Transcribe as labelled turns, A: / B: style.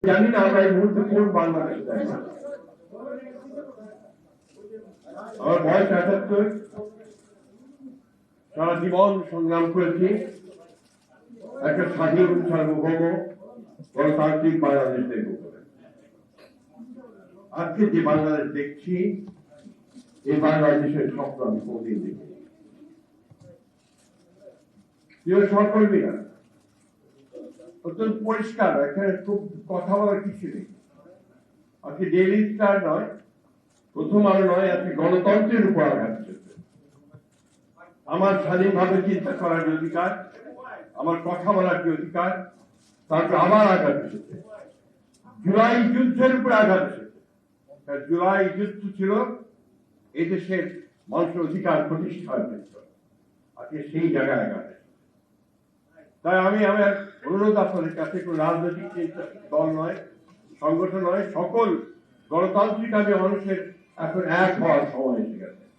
A: জানি না আমরা এই মুহূর্তে কোন বাংলাদেশ চাই। আমার বয়স ৭৭, সারা জীবন সংগ্রাম করেছি একটা স্বাধীন সার্বভৌম গণতান্ত্রিক বাংলাদেশ দেখব। আজকে যে বাংলাদেশ দেখছি এই বাংলাদেশের স্বপ্ন আমি কোনদিন দেখি সহকর্মীরা অত্যন্ত পরিষ্কার, এখানে খুব কথা বলার কিছু নেই। আজকে ডেইলি স্টার নয়, প্রথম আলো নয়, আজকে গণতন্ত্রের উপর আঘাত চলছে। আমার স্বাধীনভাবে চিন্তা করার যে অধিকার, আমার কথা বলার যে অধিকার, তারপর আবার আঘাত এসেছে। জুলাই যুদ্ধের উপর আঘাত এসেছে। জুলাই যুদ্ধ ছিল এই দেশের মানুষের অধিকার প্রতিষ্ঠার ক্ষেত্র, আজকে সেই জায়গায় আঘাত এসেছে। তাই আমি আমার অনুরোধ আপনাদের কাছে, কোন রাজনৈতিক দল নয়, সংগঠন নয়, সকল গণতান্ত্রিক মানুষের এখন এক হওয়ার সময় এসে গেছে।